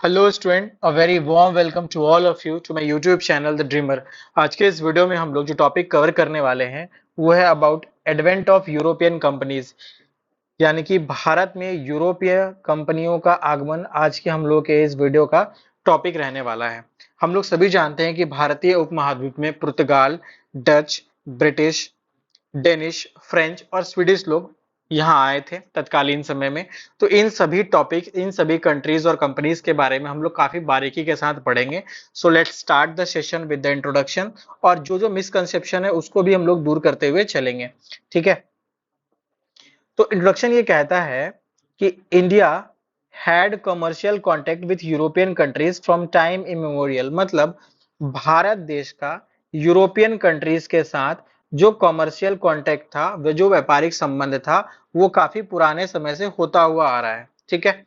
Hello student, a very warm welcome to all of you to my YouTube channel the dreamer. आज के इस video में हम लोग जो टॉपिक कवर करने वाले हैं वो है about advent of European companies, यानी कि भारत में यूरोपीय कंपनियों का आगमन आज के हम लोग के इस वीडियो का टॉपिक रहने वाला है। हम लोग सभी जानते हैं कि भारतीय उपमहाद्वीप में पुर्तगाल, डच, ब्रिटिश, डेनिश, फ्रेंच और स्वीडिश लोग यहाँ आए थे तत्कालीन समय में। तो इन सभी टॉपिक, इन सभी कंट्रीज और कंपनीज के बारे में हम लोग काफी बारीकी के साथ पढ़ेंगे। So let's start the session with the introduction, और जो जो मिसकंसेप्शन है उसको भी हम लोग दूर करते हुए चलेंगे। ठीक है, तो इंट्रोडक्शन ये कहता है कि India had commercial contact with European countries from time immemorial. मतलब भारत देश का यूरोपियन कंट्रीज के साथ जो कमर्शियल कॉन्टेक्ट था, वो जो व्यापारिक संबंध था, वो काफी पुराने समय से होता हुआ आ रहा है। ठीक है,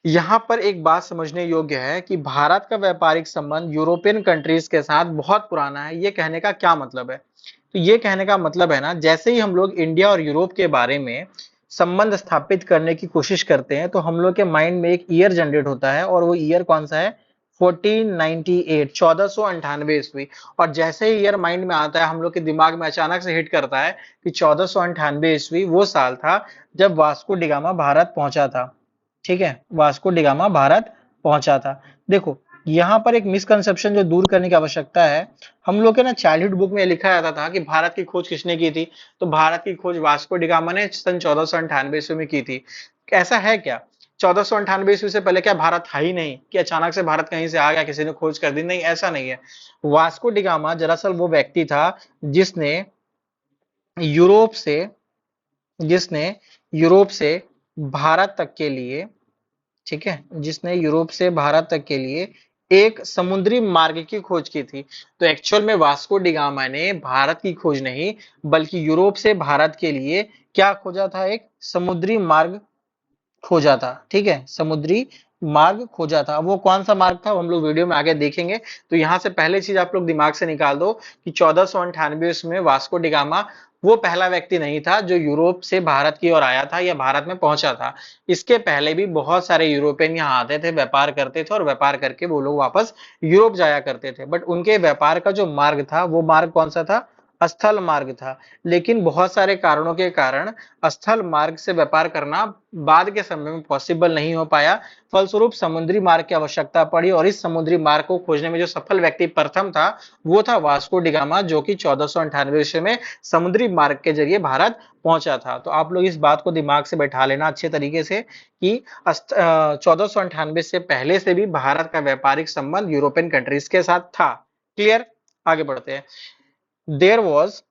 यहाँ पर एक बात समझने योग्य है कि भारत का व्यापारिक संबंध यूरोपियन कंट्रीज के साथ बहुत पुराना है। ये कहने का क्या मतलब है? तो ये कहने का मतलब है ना, जैसे ही हम लोग इंडिया और यूरोप के बारे में संबंध स्थापित करने की कोशिश करते हैं तो हम लोग के माइंड में एक ईयर जनरेट होता है, और वो ईयर कौन सा है? 1498, 1498 ईस्वी। और जैसे ही ईयर माइंड में आता है, हम लोग के दिमाग में अचानक से हिट करता है कि 1498 ईस्वी वो साल था जब वास्को डिगामा भारत पहुंचा था। ठीक है, वास्को डिगामा भारत पहुंचा था। देखो, यहाँ पर एक मिसकंसेप्शन जो दूर करने की आवश्यकता है। हम लोग के ना चाइल्डहुड बुक में लिखा जाता था कि भारत की खोज किसने की थी? तो भारत की खोज वास्को डिगामा ने सन 1498 ईस्वी में की थी। ऐसा है क्या? 1498 ईस्वी से पहले क्या भारत था ही नहीं, कि अचानक से भारत कहीं से आ गया, किसी ने खोज कर दी? नहीं, ऐसा नहीं है। वास्को डिगामा दरअसल वो व्यक्ति था जिसने यूरोप से जिसने यूरोप से भारत तक के लिए, ठीक है, जिसने यूरोप से भारत तक के लिए एक समुद्री मार्ग की खोज की थी। तो एक्चुअल में वास्को डिगामा ने भारत की खोज नहीं, बल्कि यूरोप से भारत के लिए क्या खोजा था? एक समुद्री मार्ग खोजा था। ठीक है, समुद्री मार्ग खोजा था। वो कौन सा मार्ग था वो हम लोग वीडियो में आगे देखेंगे। तो यहाँ से पहले चीज आप लोग दिमाग से निकाल दो कि 1498 में वास्को डिगामा वो पहला व्यक्ति नहीं था जो यूरोप से भारत की ओर आया था या भारत में पहुंचा था। इसके पहले भी बहुत सारे यूरोपियन यहाँ आते थे, व्यापार करते थे, और व्यापार करके वो लोग वापस यूरोप जाया करते थे। बट उनके व्यापार का जो मार्ग था वो मार्ग कौन सा था? स्थल मार्ग था। लेकिन बहुत सारे कारणों के कारण स्थल मार्ग से व्यापार करना बाद के समय में पॉसिबल नहीं हो पाया। फलस्वरूप समुद्री मार्ग की आवश्यकता पड़ी, और इस समुद्री मार्ग को खोजने में जो सफल व्यक्ति प्रथम था वो था वास्को डिगामा, जो कि 1498 ईस्वी में समुद्री मार्ग के जरिए भारत पहुंचा था। तो आप लोग इस बात को दिमाग से बैठा लेना अच्छे तरीके से कि 1498 से पहले से भी भारत का व्यापारिक संबंध यूरोपियन कंट्रीज के साथ था। क्लियर? आगे बढ़ते हैं। There was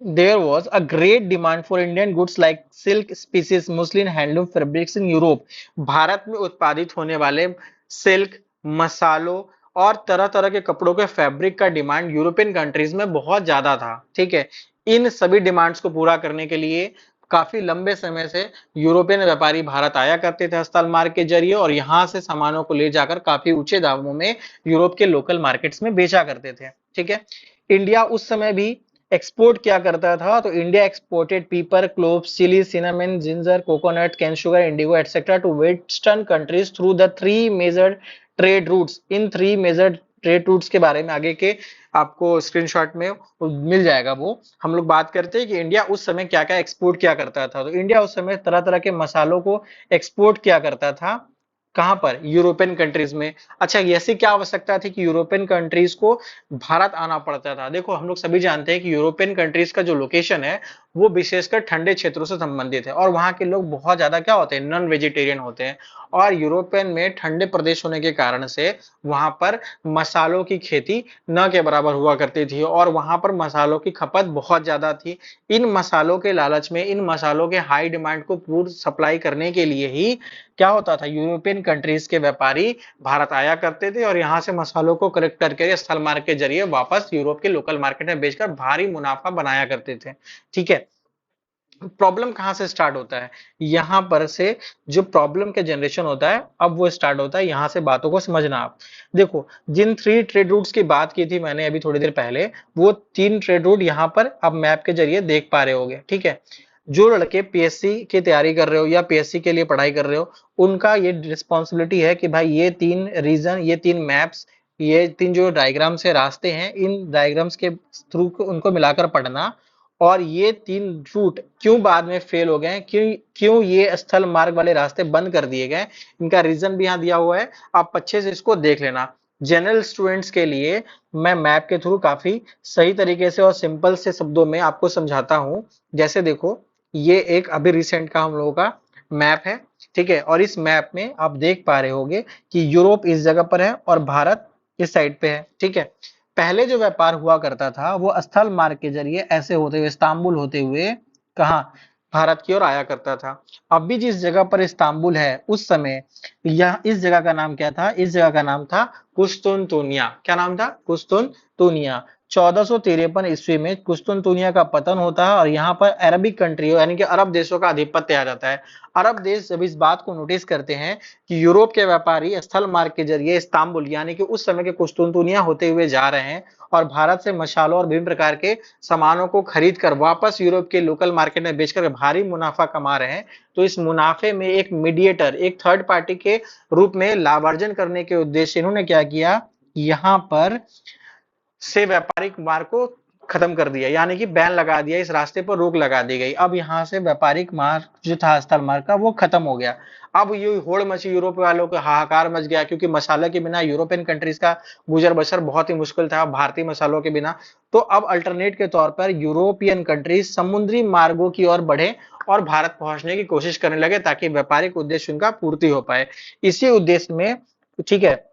There was a great demand for Indian goods like silk, species, muslin, handloom, fabrics in Europe. Bharat में उत्पादित होने वाले सिल्क, मसालों और तरह तरह के कपड़ों के फैब्रिक का डिमांड यूरोपियन कंट्रीज में बहुत ज्यादा था। ठीक है, इन सभी डिमांड्स को पूरा करने के लिए काफी लंबे समय से यूरोपियन व्यापारी भारत आया करते थे स्थल मार्ग के जरिए, और यहाँ से सामानों को ले जाकर काफी ऊंचे दामों में यूरोप के लोकल मार्केट्स में बेचा करते थे। ठीक है, इंडिया उस समय भी एक्सपोर्ट क्या करता था? तो India exported pepper, cloves, chilli, cinnamon, ginger, coconut, cane sugar, indigo etcetera to western countries through the three major trade routes. इन थ्री मेजर ट्रेड रूट्स के बारे में आगे के आपको स्क्रीनशॉट में मिल जाएगा। वो हम लोग बात करते हैं कि इंडिया उस समय क्या क्या एक्सपोर्ट किया करता था। तो इंडिया उस समय तरह तरह के मसालों को एक्सपोर्ट किया करता था। कहां पर? यूरोपियन कंट्रीज में। अच्छा, ऐसी क्या आवश्यकता थी कि यूरोपियन कंट्रीज को भारत आना पड़ता था? देखो, हम लोग सभी जानते हैं कि यूरोपियन कंट्रीज का जो लोकेशन है वो विशेषकर ठंडे क्षेत्रों से संबंधित है, और वहां के लोग बहुत ज्यादा क्या होते हैं? नॉन वेजिटेरियन होते हैं। और यूरोपियन में ठंडे प्रदेश होने के कारण से वहां पर मसालों की खेती न के बराबर हुआ करती थी, और वहां पर मसालों की खपत बहुत ज्यादा थी। इन मसालों के लालच में, इन मसालों के हाई डिमांड को पूर्ण सप्लाई करने के लिए ही क्या होता था? यूरोपियन कंट्रीज के व्यापारी भारत आया करते थे, और यहाँ से मसालों को कलेक्ट करके स्थल मार्ग के जरिए वापस यूरोप के लोकल मार्केट में बेचकर भारी मुनाफा बनाया करते थे। ठीक है, प्रॉब्लम कहां से स्टार्ट होता है? यहां पर से जो प्रॉब्लम के जनरेशन होता है, अब वो स्टार्ट होता है। यहां से बातों को समझना आप। देखो, जिन थ्री ट्रेड रूट्स की बात की थी मैंने अभी थोड़ी देर पहले, वो तीन ट्रेड रूट यहां पर आप मैप के जरिए देख पा रहे होगे। ठीक है, जो लड़के पीएससी की तैयारी कर रहे हो या पीएससी के लिए पढ़ाई कर रहे हो, उनका ये रिस्पॉन्सिबिलिटी है कि भाई ये 3 रीजन, ये 3 मैप्स, ये 3 जो डायग्राम से रास्ते हैं, इन डायग्राम्स के थ्रू उनको मिलाकर पढ़ना। और ये 3 रूट क्यों बाद में फेल हो गए, क्यों क्यों ये स्थल मार्ग वाले रास्ते बंद कर दिए गए, इनका रीजन भी यहाँ दिया हुआ है, आप अच्छे से इसको देख लेना। जनरल स्टूडेंट्स के लिए मैं मैप के थ्रू काफी सही तरीके से और सिंपल से शब्दों में आपको समझाता हूँ। जैसे देखो, ये एक अभी रिसेंट का हम लोगों का मैप है, ठीक है, और इस मैप में आप देख पा रहे होंगे कि यूरोप इस जगह पर है और भारत इस साइड पे है, ठीक है। पहले जो व्यापार हुआ करता था वो स्थल मार्ग के जरिए ऐसे होते हुए, इस्तांबुल होते हुए, कहाँ, भारत की ओर आया करता था। अब भी जिस जगह पर इस्तांबुल है उस समय, यह इस जगह का नाम क्या था, इस जगह का नाम था कुस्तुनतुनिया। क्या नाम था? कुस्तुनतुनिया। 1453 ईस्वी में कुस्तुनतुनिया का पतन होता है और यहाँ पर अरबिक कंट्री यानी कि अरब देशों का आधिपत्य आ जाता है। अरब देश जब इस बात को नोटिस करते हैं कि यूरोप के व्यापारी स्थल मार्ग के जरिए इस्तांबुल यानी कि उस समय के कुस्तुनतुनिया होते हुए जा रहे हैं और भारत से मसालों और विभिन्न प्रकार के सामानों को खरीद कर वापस यूरोप के लोकल मार्केट में बेचकर भारी मुनाफा कमा रहे हैं, तो इस मुनाफे में एक मीडिएटर, एक थर्ड पार्टी के रूप में लाभार्जन करने के उद्देश्य इन्होंने क्या किया, यहाँ पर से व्यापारिक मार्ग को खत्म कर दिया, यानी कि बैन लगा दिया, इस रास्ते पर रोक लगा दी गई। अब यहाँ से व्यापारिक मार्ग जो था स्थल मार्ग का वो खत्म हो गया। अब ये होड़ मची, यूरोप वालों को हाहाकार मच गया, क्योंकि मसाले के बिना यूरोपियन कंट्रीज का गुजर बसर बहुत ही मुश्किल था भारतीय मसालों के बिना। तो अब अल्टरनेट के तौर पर यूरोपियन कंट्रीज समुद्री मार्गों की ओर बढ़े और भारत पहुंचने की कोशिश करने लगे ताकि व्यापारिक उद्देश्य उनका पूर्ति हो पाए। इसी उद्देश्य में, ठीक है,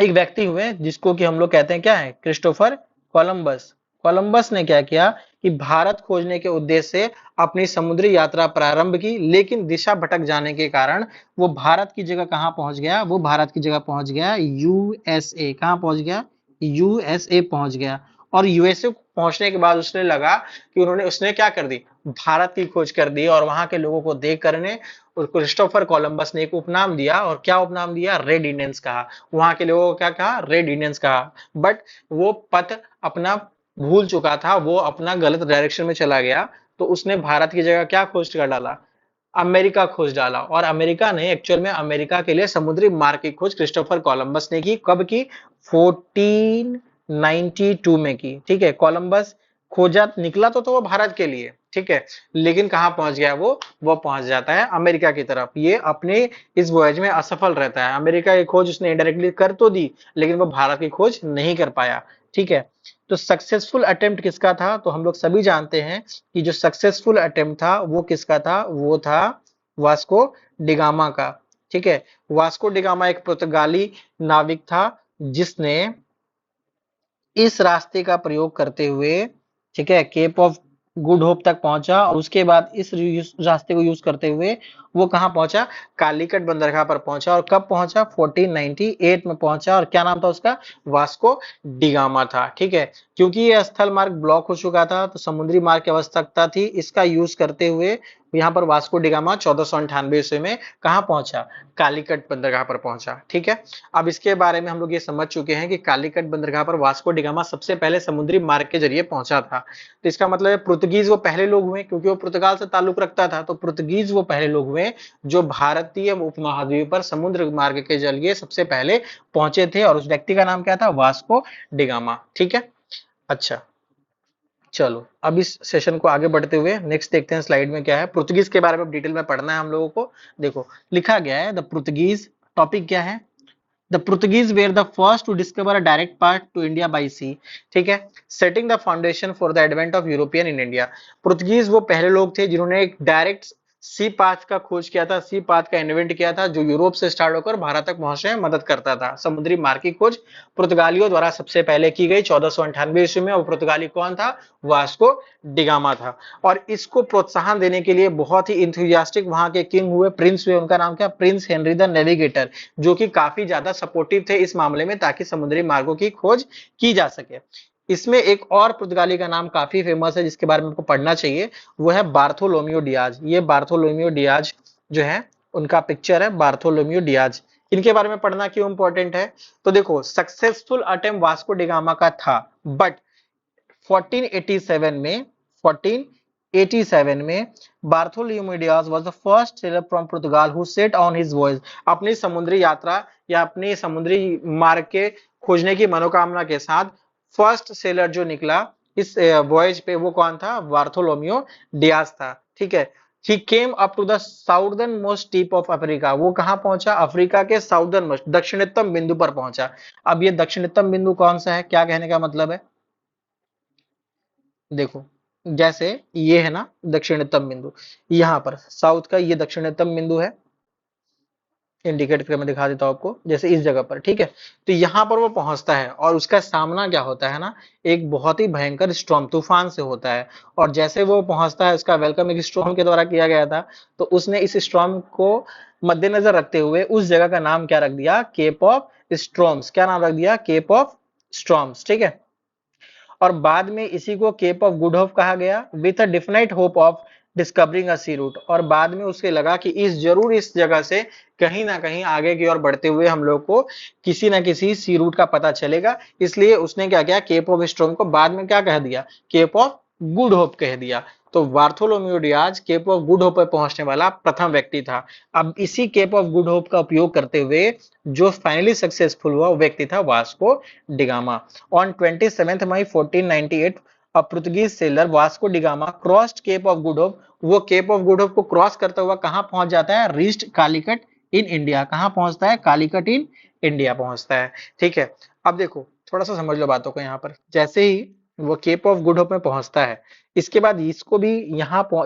एक व्यक्ति हुए जिसको कि हम लोग कहते हैं क्या है, क्रिस्टोफर कोलंबस। कोलंबस ने क्या किया कि भारत खोजने के उद्देश्य से अपनी समुद्री यात्रा प्रारंभ की, लेकिन दिशा भटक जाने के कारण वो भारत की जगह कहाँ पहुंच गया, वो भारत की जगह पहुंच गया यूएसए। कहाँ पहुंच गया? यूएसए पहुंच गया। और यूएसए पहुंचने के बाद उसने लगा कि उसने क्या कर दी, भारत की खोज कर दी, और वहां के लोगों को देख करने और क्रिस्टोफर कोलंबस ने एक उपनाम दिया। और क्या उपनाम दिया? रेड इंडियंस कहा। वहां के लोगों को क्या कहा? रेड इंडियंस कहा। बट वो पथ अपना भूल चुका था, वो अपना गलत डायरेक्शन में चला गया, तो उसने भारत की जगह क्या खोज कर डाला, अमेरिका खोज डाला। और अमेरिका ने एक्चुअल में, अमेरिका के लिए समुद्री मार्ग की खोज क्रिस्टोफर कोलंबस ने की। कब की? 1492 में की, ठीक है। कोलंबस खोजा, निकला तो वो भारत के लिए, ठीक है, लेकिन कहाँ पहुंच गया वो पहुंच जाता है अमेरिका की तरफ। ये अपने इस वॉयज में असफल रहता है। अमेरिका की खोज उसने इनडायरेक्टली कर तो दी, लेकिन वो भारत की खोज नहीं कर पाया, ठीक है। तो सक्सेसफुल अटेम्प्ट किसका था? तो हम लोग सभी जानते हैं कि जो सक्सेसफुल अटेम्प्ट था वो किसका था, वो था वास्को डिगामा का, ठीक है। वास्को डिगामा एक पुर्तगाली नाविक था जिसने इस रास्ते का प्रयोग करते हुए, ठीक है, केप ऑफ गुड होप तक पहुंचा, और उसके बाद इस रास्ते को यूज करते हुए वो कहां पहुंचा? कालीकट बंदरगाह पर पहुंचा। और कब पहुंचा? 1498 में पहुंचा। और क्या नाम था उसका? वास्को डिगामा था, ठीक है। क्योंकि ये स्थल मार्ग ब्लॉक हो चुका था तो समुद्री मार्ग की आवश्यकता थी, इसका यूज करते हुए यहाँ पर वास्को डिगामा 1498 ईस्वी में कहाँ पहुंचा? कालीकट बंदरगाह पर पहुंचा, ठीक है। अब इसके बारे में हम लोग ये समझ चुके हैं कि कालीकट बंदरगाह पर वास्को डिगामा सबसे पहले समुद्री मार्ग के जरिए पहुंचा था। तो इसका मतलब है पुर्तगीज वो पहले लोग हुए, क्योंकि वो पुर्तगाल से ताल्लुक रखता था, तो पुर्तगीज वो पहले लोग हुए जो भारतीय उपमहाद्वीप पर समुद्र मार्ग के जरिए सबसे पहले पहुंचे थे। और उस व्यक्ति का नाम क्या था? वास्को डिगामा, ठीक है। अच्छा, चलो अब इस सेशन को आगे बढ़ते हुए नेक्स्ट देखते हैं स्लाइड में क्या है। पुर्तगीज के बारे में डिटेल में पढ़ना है हम लोगों को। देखो, लिखा गया है द पुर्तगीज, टॉपिक क्या है? The Portuguese were the first to discover a direct path to India by sea, ठीक है, setting the foundation for the advent of European in India। Portuguese वो पहले लोग थे जिन्होंने एक डायरेक्ट सी पाथ का खोज किया था, सी पाथ का इन्वेंट किया था, जो यूरोप से स्टार्ट होकर भारत तक पहुंचने में मदद करता था। समुद्री मार्ग की खोज पुर्तगालियों द्वारा सबसे पहले की गई 1498 ईस्वी में। और पुर्तगाली कौन था? वास्को डिगामा था। और इसको प्रोत्साहन देने के लिए बहुत ही इंथुजियास्टिक वहां के किंग हुए, प्रिंस हुए, उनका नाम क्या? प्रिंस हेनरी द नेविगेटर, जो कि काफी ज्यादा सपोर्टिव थे इस मामले में ताकि समुद्री मार्गों की खोज की जा सके। इसमें एक और पुर्तगाली का नाम काफी फेमस है जिसके बारे में आपको पढ़ना चाहिए, वो है बार्थोलोमियो डियाज। ये बार्थोलोमियो डियाज जो है, उनका पिक्चर है बार्थोलोमियो डियाज। इनके बारे में पढ़ना क्यों इंपॉर्टेंट है? तो देखो, सक्सेसफुल अटेम्प्ट वास्को डिगामा का था, बट 1487 में 1587 में Bartholomew Diaz was the first seller from Portugal who set on his voyage. अपनी समुद्री यात्रा या अपनी समुद्री मार्ग के खोजने की मनोकामना के साथ फर्स्ट सेलर जो निकला इस वॉयज पे वो कौन था? बार्थोलोम्यू डियाज था। ठीक है। He came up to the southernmost tip of Africa. वो कहां पहुंचा? अफ्रीका के साउदर्न मोस्ट दक्षिणतम बिंदु पर पहुंचा। अब ये दक्षिणतम बिंदु कौन सा है? क्या कहने का मतलब है? देखो, जैसे ये है ना दक्षिणतम बिंदु, यहाँ पर साउथ का ये दक्षिणतम बिंदु है, इंडिकेट करके मैं दिखा देता हूं आपको, जैसे इस जगह पर। ठीक है। तो यहाँ पर वो पहुंचता है और उसका सामना क्या होता है ना, एक बहुत ही भयंकर स्टॉर्म तूफान से होता है। और जैसे वो पहुंचता है, उसका वेलकम एक स्टॉर्म के द्वारा किया गया था, तो उसने इस स्टॉर्म को मद्देनजर रखते हुए उस जगह का नाम क्या रख दिया? Cape of Storms. क्या नाम रख दिया? Cape of Storms. ठीक है। और बाद में इसी को केप ऑफ गुड होप कहा गया with a definite hope of discovering a sea route. और बाद में उसके लगा कि इस जगह से कहीं ना कहीं आगे की ओर बढ़ते हुए हम लोग को किसी ना किसी सी रूट का पता चलेगा। इसलिए उसने क्या किया? केप ऑफ स्ट्रोम को बाद में क्या कह दिया? केप ऑफ गुड होप कह दिया। तो Bartholomew Dias Cape of Good Hope पर पहुंचने वाला प्रथम व्यक्ति था। अब इसी केप ऑफ गुड होप का उपयोग करते हुए जो फाइनली सक्सेसफुल हुआ वो व्यक्ति था Vasco da Gama. On 27th May 1498, a Portuguese sailor Vasco da Gama crossed Cape of Good Hope। वो केप ऑफ गुड होप को क्रॉस करता हुआ कहां पहुंच जाता है? Reached Calicut in India. कहां पहुंचता है? कालीकट इन इंडिया पहुंचता है। ठीक है। अब देखो, थोड़ा सा समझ लो बातों को। यहाँ पर जैसे ही वो केप ऑफ गुड होप में पहुंचता है, इसके बाद इसको भी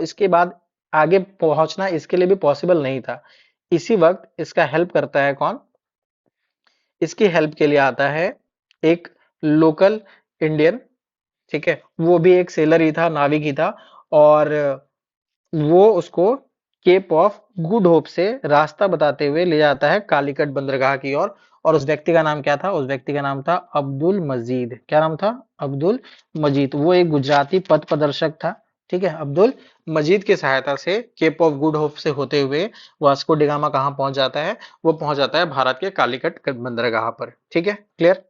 इसके बाद आगे पहुंचना इसके लिए भी पॉसिबल नहीं था। इसी वक्त इसका हेल्प करता है कौन? इसकी हेल्प के लिए आता है एक लोकल इंडियन। ठीक है। वो भी एक सेलर ही था, नाविक ही था। और वो उसको केप ऑफ गुड होप से रास्ता बताते हुए ले जाता है कालीकट बंदरगाह की ओर। और उस व्यक्ति का नाम क्या था? उस व्यक्ति का नाम था अब्दुल मजीद। क्या नाम था? अब्दुल मजीद। वो एक गुजराती पथ प्रदर्शक था। ठीक है। अब्दुल मजीद की सहायता से केप ऑफ गुड होप से होते हुए वास्को डिगामा कहाँ पहुंच जाता है? वो पहुंच जाता है भारत के कालीकट बंदरगाह पर। ठीक है। क्लियर?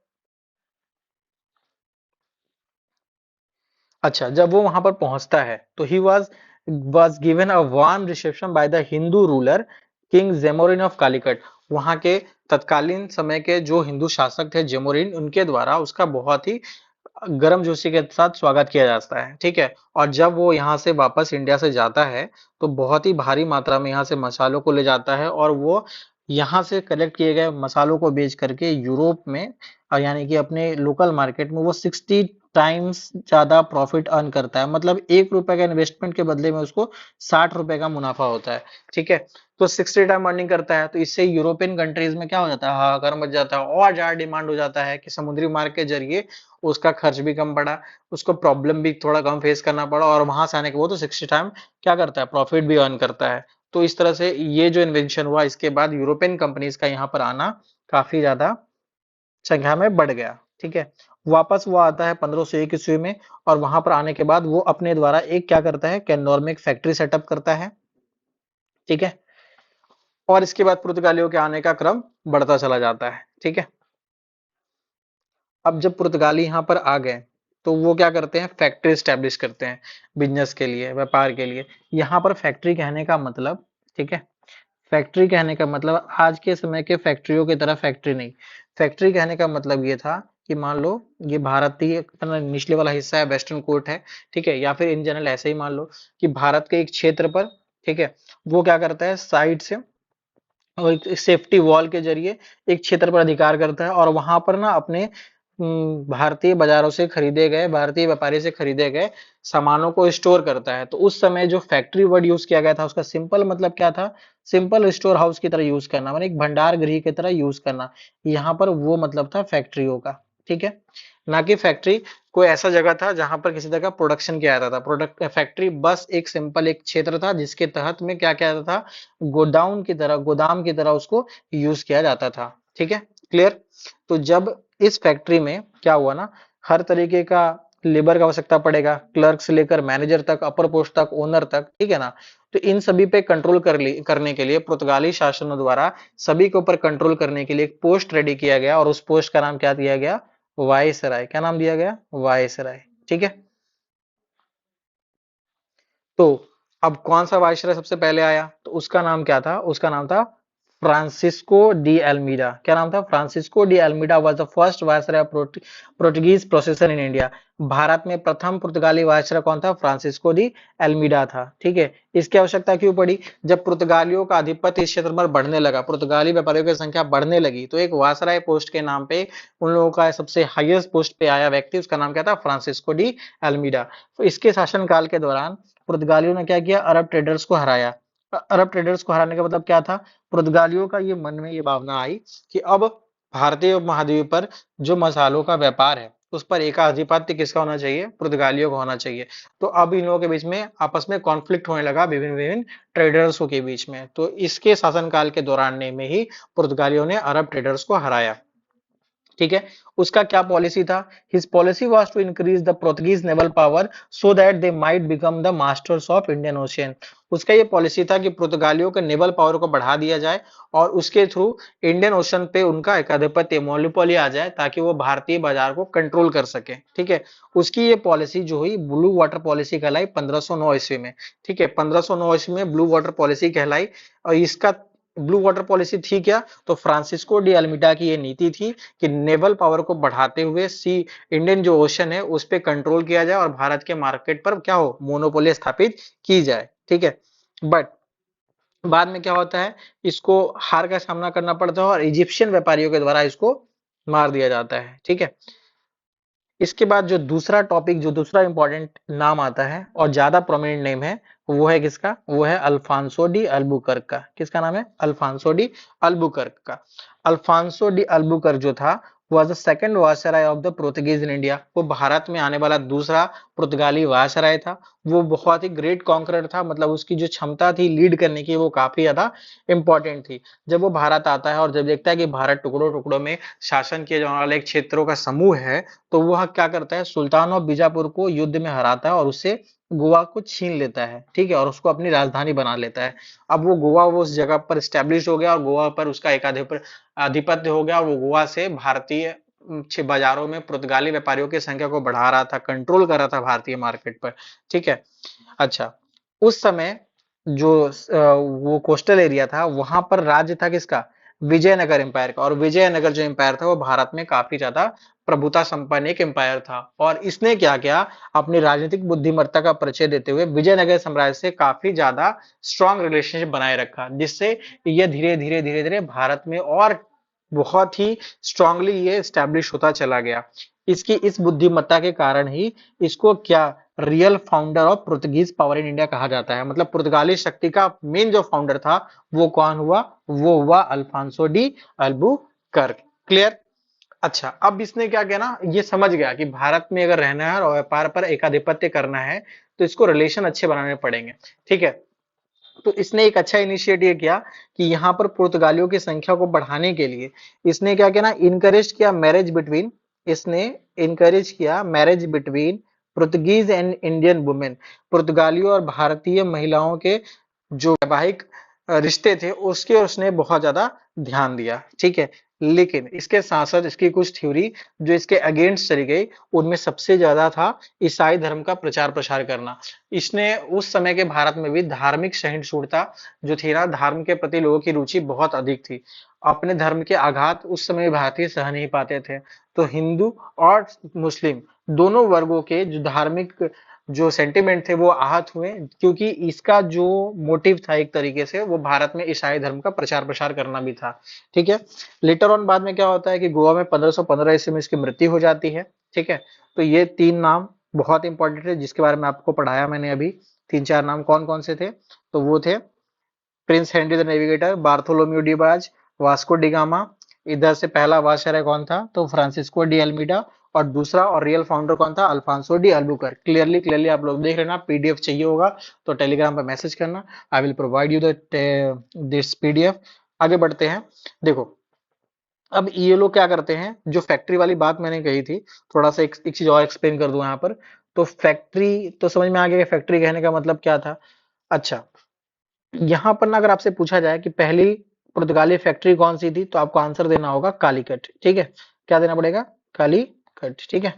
अच्छा, जब वो वहां पर पहुंचता है तो ही was given a warm reception by the Hindu ruler King Zamorin of Calicut. वहां के तत्कालीन समय के जो हिंदू शासक थे जेमोरिन, उनके द्वारा उसका बहुत ही गर्म जोशी के साथ स्वागत किया जाता है। ठीक है। और जब वो यहाँ से वापस इंडिया से जाता है तो बहुत ही भारी मात्रा में यहाँ से मसालों को ले जाता है और वो यहाँ से कलेक्ट किए गए मसालों को बेच करके यूरोप में यानी कि अपने लोकल मार्केट में वो 60 टाइम्स ज्यादा प्रॉफिट अर्न करता है। मतलब 1 रुपए का इन्वेस्टमेंट के बदले में उसको 60 रुपए का मुनाफा होता है। ठीक है। तो 60 टाइम अर्निंग करता है। तो इससे यूरोपियन कंट्रीज में क्या हो जाता है? हाहाकार मच जाता है और ज्यादा डिमांड हो जाता है कि समुद्री मार्ग के जरिए उसका खर्च भी कम पड़ा, उसको प्रॉब्लम भी थोड़ा कम फेस करना पड़ा और वहां से आने के वो तो 60 टाइम क्या करता है? प्रॉफिट भी अर्न करता है। तो इस तरह से ये जो इन्वेंशन हुआ, इसके बाद यूरोपियन कंपनीज का यहाँ पर आना काफी ज्यादा संख्या में बढ़ गया। ठीक है। वापस वो आता है 1501 ईस्वी में। और वहां पर आने के बाद वो अपने द्वारा एक क्या करता है? कैंडोर में एक फैक्ट्री सेटअप करता है। ठीक है। और इसके बाद पुर्तगालियों के आने का क्रम बढ़ता चला जाता है। ठीक है। अब जब पुर्तगाली यहाँ पर आ गए तो वो क्या करते हैं? फैक्ट्री स्टैब्लिश करते हैं बिजनेस के लिए, व्यापार के लिए। यहाँ पर फैक्ट्री कहने का मतलब, ठीक है, फैक्ट्री कहने का मतलब आज के समय के फैक्ट्रियों की तरह फैक्ट्री नहीं। फैक्ट्री कहने का मतलब ये था कि मान लो ये भारत ही अपना निचले वाला हिस्सा है, वेस्टर्न कोट है। ठीक है। या फिर इन जनरल ऐसे ही मान लो कि भारत के एक क्षेत्र पर, ठीक है, वो क्या करता है? साइड से और एक सेफ्टी वॉल के जरिए एक क्षेत्र पर अधिकार करता है और वहां पर ना अपने भारतीय बाजारों से खरीदे गए, भारतीय व्यापारी से खरीदे गए सामानों को स्टोर करता है। तो उस समय जो फैक्ट्री वर्ड यूज किया गया था उसका सिंपल मतलब क्या था? सिंपल स्टोर हाउस की तरह यूज करना, माने एक भंडार गृह की तरह यूज करना। यहाँ पर वो मतलब था फैक्ट्रियों का। ठीक है। ना कि फैक्ट्री कोई ऐसा जगह था जहां पर किसी तरह का प्रोडक्शन किया जाता था। प्रोडक्ट फैक्ट्री बस एक सिंपल एक क्षेत्र था जिसके तहत में क्या किया जाता था? गोडाउन की तरह, गोदाम की तरह उसको यूज किया जाता था। ठीक है। क्लियर? तो जब इस फैक्ट्री में क्या हुआ ना, हर तरीके का लेबर का आवश्यकता पड़ेगा, क्लर्क से लेकर मैनेजर तक, अपर पोस्ट तक, ओनर तक। ठीक है ना। तो इन सभी पे कंट्रोल करने के लिए पुर्तगाली शासनों द्वारा सभी के ऊपर कंट्रोल करने के लिए एक पोस्ट रेडी किया गया और उस पोस्ट का नाम क्या दिया गया? वायसराय। क्या नाम दिया गया? वायसराय। ठीक है। तो अब कौन सा वायसराय सबसे पहले आया, तो उसका नाम क्या था, उसका नाम था फ्रांसिस्को डी अल्मीडा। क्या नाम था, Francisco de Almeida was the first viceroy Portuguese processor in India. Bharat में प्रथम पुर्तगाली वायसराय कौन था, फ्रांसिस्को डी अल्मीडा था। ठीक है, इसकी आवश्यकता क्यों पड़ी, जब पुर्तगालियों का आधिपत्य इस क्षेत्र पर बढ़ने लगा, पुर्तगाली व्यापारियों की संख्या बढ़ने लगी, तो एक वायसराय पोस्ट के नाम पे उन लोगों का सबसे हाईएस्ट पोस्ट पे आया व्यक्ति, उसका नाम क्या था, फ्रांसिस्को डी अल्मीडा। तो इसके शासनकाल के दौरान पुर्तगालियों ने क्या किया, अरब ट्रेडर्स को हराया। अरब ट्रेडर्स को हराने का मतलब क्या था, पुर्तगालियों का ये मन में ये भावना आई कि अब भारतीय उपमहाद्वीप पर जो मसालों का व्यापार है उस पर एकाधिपत्य किसका होना चाहिए, पुर्तगालियों का होना चाहिए। तो अब इन लोगों के बीच में आपस में कॉन्फ्लिक्ट होने लगा, विभिन्न विभिन्न ट्रेडर्सों के बीच में। तो इसके शासनकाल के दौरान में ही पुर्तगालियों ने अरब ट्रेडर्स को हराया। ठीक है, उसका क्या पॉलिसी था, his policy was to increase the Portuguese naval power so that they might become the masters of Indian Ocean. उसका ये पॉलिसी था कि पुर्तगालियों के नेवल पावर को बढ़ा दिया जाए और उसके थ्रू इंडियन ओशन पे उनका एकाधिपत्य मोनोपोली आ जाए, ताकि वो भारतीय बाजार को कंट्रोल कर सके। ठीक है, उसकी ये पॉलिसी जो हुई ब्लू वाटर पॉलिसी कहलाई 1509 ईस्वी में। ठीक है, 1509 ईस्वी में ब्लू वाटर पॉलिसी कहलाई। और इसका ब्लू वाटर पॉलिसी थी क्या, तो फ्रांसिस्को डी अल्मीडा की ये नीति थी कि नेवल पावर को बढ़ाते हुए सी इंडियन जो ओशन है उस पर कंट्रोल किया जाए और भारत के मार्केट पर क्या हो, मोनोपोली स्थापित की जाए। ठीक है, बट बाद में क्या होता है, इसको हार का सामना करना पड़ता है और इजिप्शियन व्यापारियों के द्वारा इसको मार दिया जाता है। ठीक है, इसके बाद जो दूसरा टॉपिक, जो दूसरा इंपॉर्टेंट नाम आता है और ज्यादा प्रोमिनेंट नेम है, वो है किसका, वो है अल्फांसो डी अल्बुकर्क का। किसका नाम है, अल्फांसो डी अल्बुकर्क का। अल्फांसो डी अल्बुकर्क जो था was the second viceroy of the Portuguese in India. वो भारत में आने वाला दूसरा पुर्तगाली वायसराय था। वो बहुत ही ग्रेट कॉन्करर था, मतलब उसकी जो क्षमता थी लीड करने की वो काफी ज्यादा इंपॉर्टेंट थी। जब वो भारत आता है और जब देखता है कि भारत टुकड़ों टुकड़ों में शासन किए जाने वाले एक क्षेत्रों का समूह है, तो वह क्या करता है, सुल्तान ऑफ बीजापुर को युद्ध में हराता है और उससे गोवा को छीन लेता है। ठीक है, और उसको अपनी राजधानी बना लेता है। अब वो गोवा वो उस जगह पर स्टैब्लिश हो गया और गोवा पर उसका एकाधिपत्य आधिपत्य हो गया और वो गोवा से भारतीय बाजारों में पुर्तगाली व्यापारियों की संख्या को बढ़ा रहा था, कंट्रोल कर रहा था भारतीय मार्केट पर। ठीक है, अच्छा, उस समय जो वो कोस्टल एरिया था वहां पर राज्य था किसका, विजयनगर एम्पायर का। और विजयनगर जो एम्पायर था वो भारत में काफी ज्यादा प्रभुता संपन्न एक एम्पायर था। और इसने क्या किया, अपनी राजनीतिक बुद्धिमत्ता का परिचय देते हुए विजयनगर साम्राज्य से काफी ज्यादा स्ट्रॉन्ग रिलेशनशिप बनाए रखा, जिससे ये धीरे धीरे धीरे धीरे भारत में और बहुत ही स्ट्रांगली ये स्टैब्लिश होता चला गया। इसकी इस बुद्धिमत्ता के कारण ही इसको क्या, real founder of Portuguese power in India कहा जाता है। मतलब पुर्तगाली शक्ति का मेन जो फाउंडर था वो कौन हुआ, वो हुआ अल्फांसो डी अल्बुकर्क। क्लियर। अच्छा, अब इसने क्या किया ना, ये समझ गया कि भारत में अगर रहना है और व्यापार पर एकाधिपत्य करना है तो इसको रिलेशन अच्छे बनाने पड़ेंगे। ठीक है, तो इसने एक अच्छा इनिशिएटिव किया कि यहाँ पर पुर्तगालियों की संख्या को बढ़ाने के लिए इसने क्या किया ना, इनकरेज किया मैरिज बिटवीन, इसने इनकरेज किया marriage between Portuguese and Indian women. पुर्तगालियों और भारतीय महिलाओं के जो वैवाहिक रिश्ते थे उसके उसने बहुत ज्यादा ध्यान दिया। ठीक है, लेकिन इसके साथ साथ इसकी कुछ थ्योरी जो इसके अगेंस्ट चली गई, उनमें सबसे ज्यादा था ईसाई धर्म का प्रचार प्रसार करना। इसने उस समय के भारत में भी धार्मिक सहिष्णुता जो थी ना, धर्म के प्रति लोगों की रुचि बहुत अधिक थी। अपने धर्म के आघात उस समय भारतीय सह नहीं पाते थे। तो हिंदू और मुस्लिम दोनों वर्गों के जो धार्मिक जो सेंटिमेंट थे वो आहत हुए, क्योंकि इसका जो मोटिव था एक तरीके से वो भारत में ईसाई धर्म का प्रचार प्रसार करना भी था। ठीक है, लेटर ऑन बाद में क्या होता है कि गोवा में 1515 ईस्वी में इसकी मृत्यु हो जाती है। ठीक है, तो ये तीन नाम बहुत इंपॉर्टेंट है जिसके बारे में आपको पढ़ाया मैंने अभी। तीन चार नाम कौन कौन से थे, तो वो थे Prince Henry the navigator, Bartholomew Dias, Vasco da Gama. इधर से पहला वायसराय कौन था, तो फ्रांसिस्को डी अल्मीडा। और दूसरा और रियल फाउंडर कौन था, Alfonso de Albuquerque. Clearly clearly आप लोग देख लेना, पीडीएफ चाहिए होगा तो टेलीग्राम पर मैसेज करना, I will provide you this PDF. आगे बढ़ते हैं। देखो, अब ये लोग क्या करते हैं, जो फैक्ट्री वाली बात मैंने कही थी, थोड़ा सा एक चीज और एक्सप्लेन कर दूं यहाँ पर। तो फैक्ट्री तो समझ में आ गया कि फैक्ट्री कहने का मतलब क्या था। अच्छा, यहाँ पर ना अगर आपसे पूछा जाए कि पहली पुर्तगाली फैक्ट्री कौन सी थी, तो आपको आंसर देना होगा कालीकट। ठीक है, क्या देना पड़ेगा, कालीकट। ठीक है,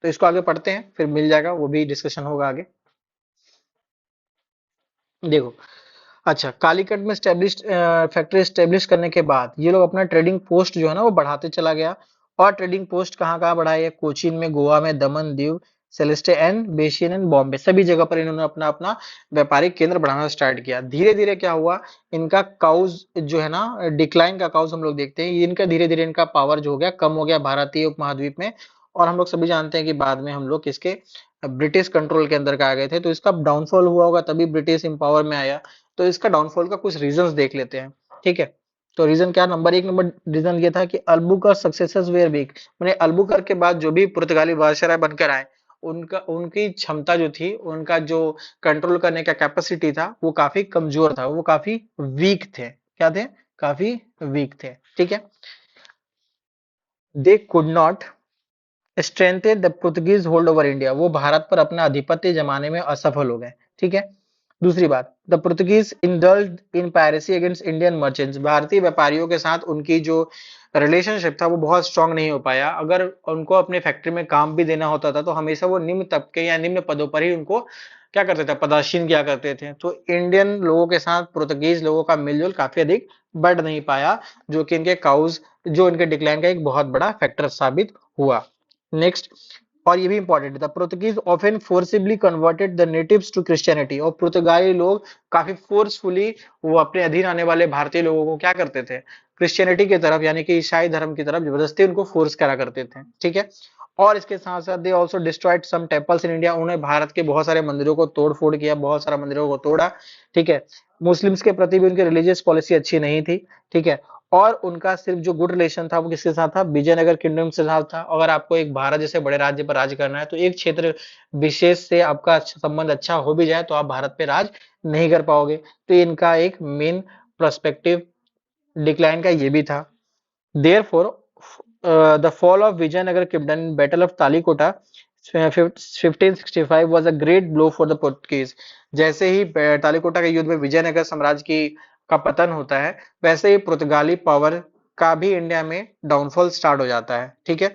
तो इसको आगे पढ़ते हैं, फिर मिल जाएगा, वो भी डिस्कशन होगा आगे। देखो, अच्छा, कालीकट में स्टेब्लिश फैक्ट्री स्टेब्लिश करने के बाद ये लोग अपना ट्रेडिंग पोस्ट जो है ना वो बढ़ाते चला गया। और ट्रेडिंग पोस्ट कहाँ कहाँ बढ़ाए है? कोचीन में, गोवा में, Daman Diu, Celeste and basin and Bombay, सभी जगह पर इन्होंने अपना अपना व्यापारिक केंद्र बढ़ाना स्टार्ट किया। धीरे धीरे क्या हुआ, इनका काउज जो है ना, डिक्लाइन का काउज हम लोग देखते हैं, ये इनका धीरे धीरे इनका पावर जो हो गया कम हो गया भारतीय उपमहाद्वीप में। और हम लोग सभी जानते हैं कि बाद में हम लोग किसके, ब्रिटिश कंट्रोल के अंदर आ गए थे। तो इसका डाउनफॉल हुआ होगा, तभी ब्रिटिश इंपावर में आया। तो इसका डाउनफॉल का कुछ रीजंस देख लेते हैं। ठीक है, तो रीजन क्या, नंबर एक नंबर रीजन ये था कि अल्बुकर सक्सेसर्स वेयर वीक, मैंने अल्बुकर के बाद जो भी पुर्तगाली वायसराय बनकर आए, उनका उनकी क्षमता जो थी, उनका जो कंट्रोल करने का कैपेसिटी था, वो काफी कमजोर था, वो काफी वीक थे। क्या थे? काफी वीक थे। ठीक है, they could not strengthen the Portuguese hold over India, वो भारत पर अपना आधिपत्य जमाने में असफल हो गए। ठीक है, दूसरी बात, the Portuguese indulged in piracy against Indian merchants, भारतीय व्यापारियों के साथ उनकी जो रिलेशनशिप था वो बहुत स्ट्रांग नहीं हो पाया। अगर उनको अपने फैक्ट्री में काम भी देना होता था तो हमेशा वो निम्न तबके या निम्न पदों पर ही उनको क्या करते थे, पदासीन किया करते थे। तो इंडियन लोगों के साथ पुर्तगीज लोगों का मिलजुल काफी अधिक बढ़ नहीं पाया, जो कि इनके काउज, जो इनके डिक्लाइन का एक बहुत बड़ा फैक्टर साबित हुआ। नेक्स्ट, और ये भी इंपॉर्टेंट था, Portuguese often forcibly converted the natives to Christianity, और पुर्तगाली लोग काफी फोर्सफुली वो अपने अधीन आने वाले भारतीय लोगों को क्या करते थे, क्रिश्चियनिटी की तरफ यानी कि ईसाई धर्म की तरफ जबरदस्ती उनको फोर्स करा करते थे। ठीक है, और इसके साथ साथ they also destroyed some temples in India, उन्होंने भारत के बहुत सारे मंदिरों को तोड़ फोड़ किया, बहुत सारे मंदिरों को तोड़ा। ठीक है, मुस्लिम्स के प्रति भी उनकी रिलीजियस पॉलिसी अच्छी नहीं थी। ठीक है, और उनका सिर्फ जो गुड रिलेशन था वो किसके साथ था, विजयनगर किंगडम से साथ था। अगर आपको एक भारत जैसे बड़े राज्य पर राज करना है तो एक क्षेत्र विशेष से आपका संबंध अच्छा हो भी जाए तो आप भारत पे राज नहीं कर पाओगे। तो ये इनका एक मेन पर्सपेक्टिव डिक्लाइन का ये भी था। Therefore, the fall of Vijayanagar Kingdom in Battle of Talikota 1565 was a great blow for the Portuguese. जैसे ही तालिकोटा के युद्ध में विजयनगर साम्राज्य की का पतन होता है, वैसे ही पुर्तगाली पावर का भी इंडिया में डाउनफॉल स्टार्ट हो जाता है। ठीक है,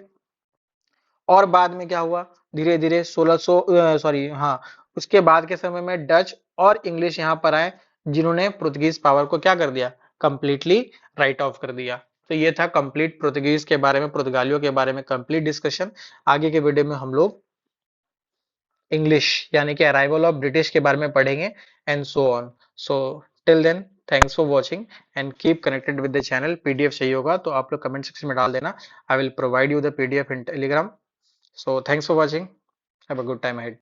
और बाद में क्या हुआ, धीरे धीरे 1600 सॉरी हाँ, उसके बाद के समय में डच और इंग्लिश यहाँ पर आए, जिन्होंने पुर्तगीज पावर को क्या कर दिया, कंप्लीटली राइट ऑफ कर दिया। तो ये था कंप्लीट पुर्तगीज के बारे में, पुर्तगालियों के बारे में कंप्लीट डिस्कशन। आगे के वीडियो में हम लोग इंग्लिश यानी कि अराइवल ऑफ ब्रिटिश के बारे में पढ़ेंगे and so on. So till then, thanks for watching and keep connected with the channel. PDF चाहिए होगा तो आप लोग कमेंट सेक्शन में डाल देना, I will provide you the PDF in Telegram. So thanks for watching. Have a good time ahead.